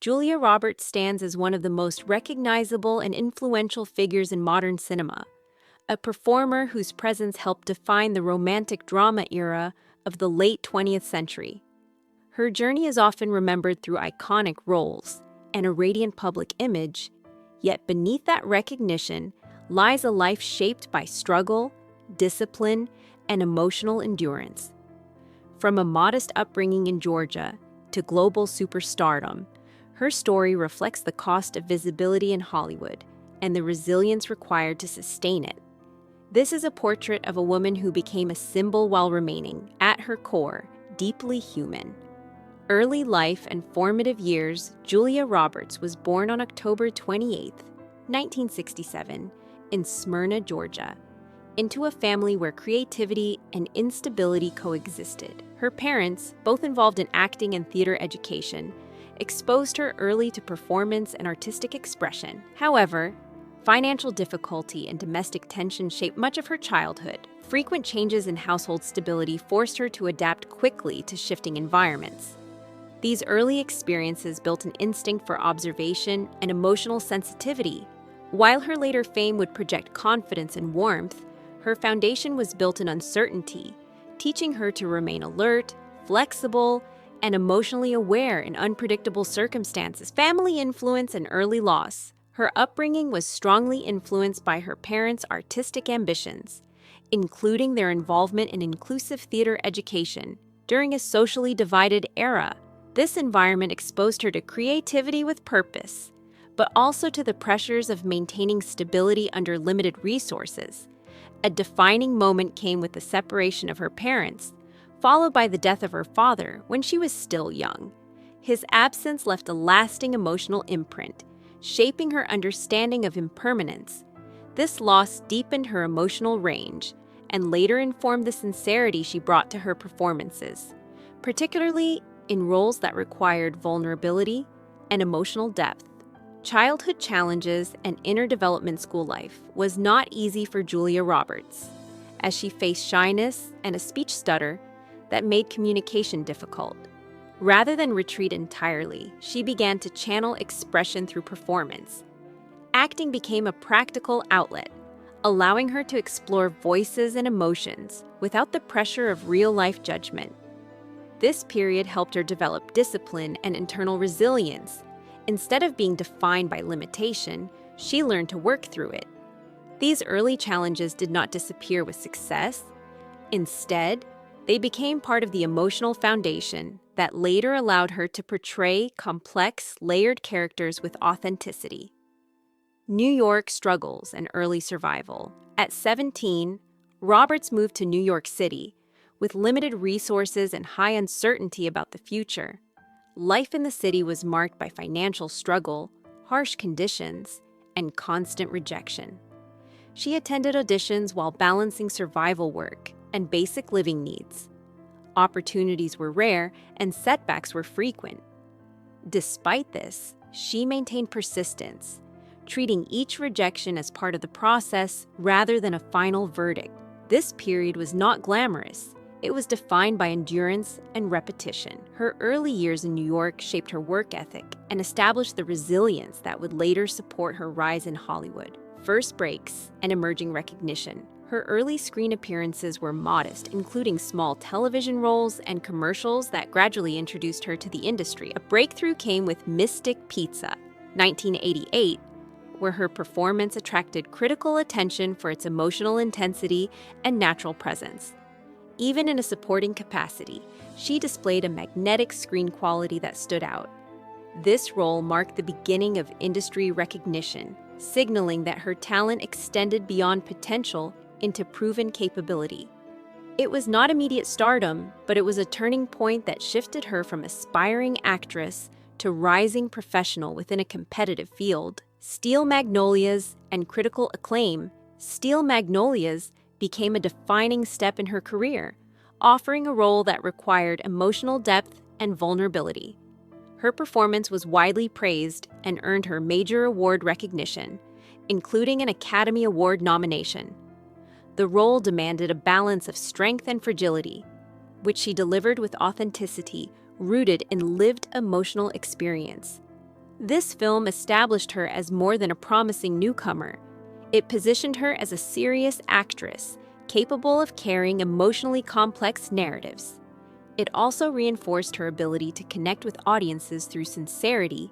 Julia Roberts stands as one of the most recognizable and influential figures in modern cinema, a performer whose presence helped define the romantic drama era of the late 20th century. Her journey is often remembered through iconic roles and a radiant public image, yet beneath that recognition lies a life shaped by struggle, discipline, and emotional endurance. From a modest upbringing in Georgia to global superstardom, her story reflects the cost of visibility in Hollywood and the resilience required to sustain it. This is a portrait of a woman who became a symbol while remaining, at her core, deeply human. Early life and formative years. Julia Roberts was born on October 28, 1967, in Smyrna, Georgia, into a family where creativity and instability coexisted. Her parents, both involved in acting and theater education, exposed her early to performance and artistic expression. However, financial difficulty and domestic tension shaped much of her childhood. Frequent changes in household stability forced her to adapt quickly to shifting environments. These early experiences built an instinct for observation and emotional sensitivity. While her later fame would project confidence and warmth, her foundation was built in uncertainty, teaching her to remain alert, flexible, and emotionally aware in unpredictable circumstances. Family influence and early loss. Her upbringing was strongly influenced by her parents' artistic ambitions, including their involvement in inclusive theater education during a socially divided era. This environment exposed her to creativity with purpose, but also to the pressures of maintaining stability under limited resources. A defining moment came with the separation of her parents, followed by the death of her father when she was still young. His absence left a lasting emotional imprint, shaping her understanding of impermanence. This loss deepened her emotional range and later informed the sincerity she brought to her performances, particularly in roles that required vulnerability and emotional depth. Childhood challenges and inner development school life was not easy for Julia Roberts, as she faced shyness and a speech stutter that made communication difficult. Rather than retreat entirely, she began to channel expression through performance. Acting became a practical outlet, allowing her to explore voices and emotions without the pressure of real-life judgment. This period helped her develop discipline and internal resilience. Instead of being defined by limitation, she learned to work through it. These early challenges did not disappear with success. Instead, they became part of the emotional foundation that later allowed her to portray complex, layered characters with authenticity. New York struggles and early survival. At 17, Roberts moved to New York City, with limited resources and high uncertainty about the future. Life in the city was marked by financial struggle, harsh conditions, and constant rejection. She attended auditions while balancing survival work and basic living needs. Opportunities were rare and setbacks were frequent. Despite this, she maintained persistence, treating each rejection as part of the process rather than a final verdict. This period was not glamorous. It was defined by endurance and repetition. Her early years in New York shaped her work ethic and established the resilience that would later support her rise in Hollywood. First breaks and emerging recognition. Her early screen appearances were modest, including small television roles and commercials that gradually introduced her to the industry. A breakthrough came with Mystic Pizza, 1988, where her performance attracted critical attention for its emotional intensity and natural presence. Even in a supporting capacity, she displayed a magnetic screen quality that stood out. This role marked the beginning of industry recognition, signaling that her talent extended beyond potential into proven capability. It was not immediate stardom, but it was a turning point that shifted her from aspiring actress to rising professional within a competitive field. Steel Magnolias and critical acclaim. Steel Magnolias became a defining step in her career, offering a role that required emotional depth and vulnerability. Her performance was widely praised and earned her major award recognition, including an Academy Award nomination. The role demanded a balance of strength and fragility, which she delivered with authenticity rooted in lived emotional experience. This film established her as more than a promising newcomer. It positioned her as a serious actress, capable of carrying emotionally complex narratives. It also reinforced her ability to connect with audiences through sincerity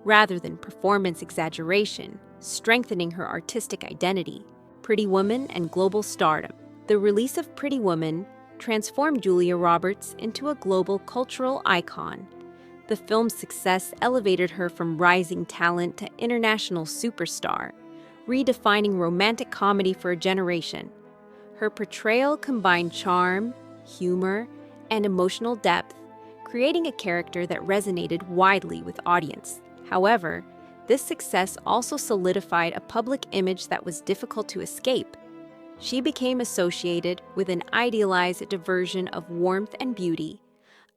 rather than performance exaggeration, strengthening her artistic identity. Pretty Woman and global stardom. The release of Pretty Woman transformed Julia Roberts into a global cultural icon. The film's success elevated her from rising talent to international superstar, redefining romantic comedy for a generation. Her portrayal combined charm, humor, and emotional depth, creating a character that resonated widely with audience. However, this success also solidified a public image that was difficult to escape. She became associated with an idealized version of warmth and beauty,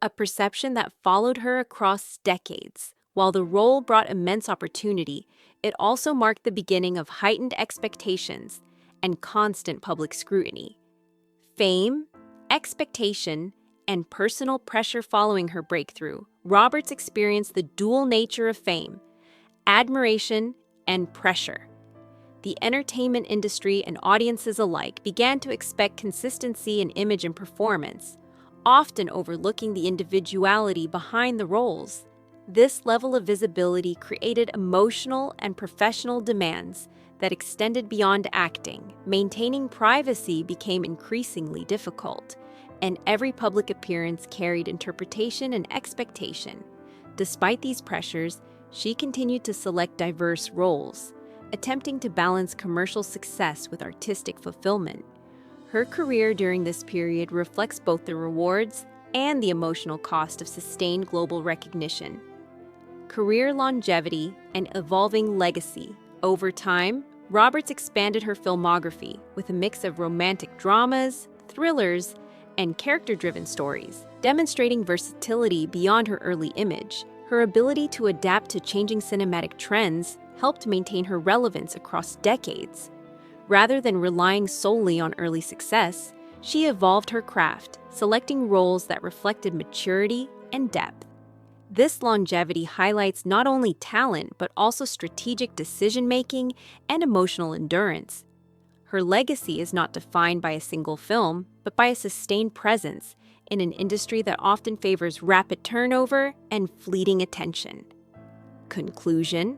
a perception that followed her across decades. While the role brought immense opportunity, it also marked the beginning of heightened expectations and constant public scrutiny. Fame, expectation, and personal pressure following her breakthrough, Roberts experienced the dual nature of fame, admiration, and pressure. The entertainment industry and audiences alike began to expect consistency in image and performance, often overlooking the individuality behind the roles. This level of visibility created emotional and professional demands that extended beyond acting. Maintaining privacy became increasingly difficult, and every public appearance carried interpretation and expectation. Despite these pressures, she continued to select diverse roles, attempting to balance commercial success with artistic fulfillment. Her career during this period reflects both the rewards and the emotional cost of sustained global recognition. Career longevity and evolving legacy. Over time, Roberts expanded her filmography with a mix of romantic dramas, thrillers, and character-driven stories, demonstrating versatility beyond her early image. Her ability to adapt to changing cinematic trends helped maintain her relevance across decades. Rather than relying solely on early success, she evolved her craft, selecting roles that reflected maturity and depth. This longevity highlights not only talent but also strategic decision-making and emotional endurance. Her legacy is not defined by a single film, but by a sustained presence in an industry that often favors rapid turnover and fleeting attention. Conclusion: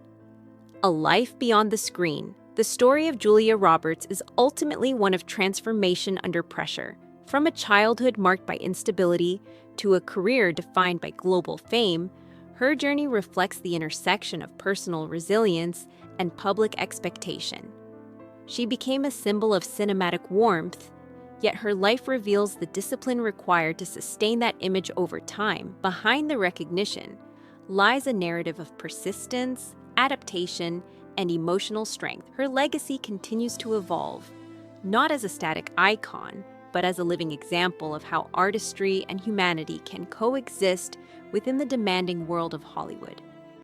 A life beyond the screen. The story of Julia Roberts is ultimately one of transformation under pressure. From a childhood marked by instability to a career defined by global fame, her journey reflects the intersection of personal resilience and public expectation. She became a symbol of cinematic warmth, yet her life reveals the discipline required to sustain that image over time. Behind the recognition lies a narrative of persistence, adaptation, and emotional strength. Her legacy continues to evolve, not as a static icon, but as a living example of how artistry and humanity can coexist within the demanding world of Hollywood.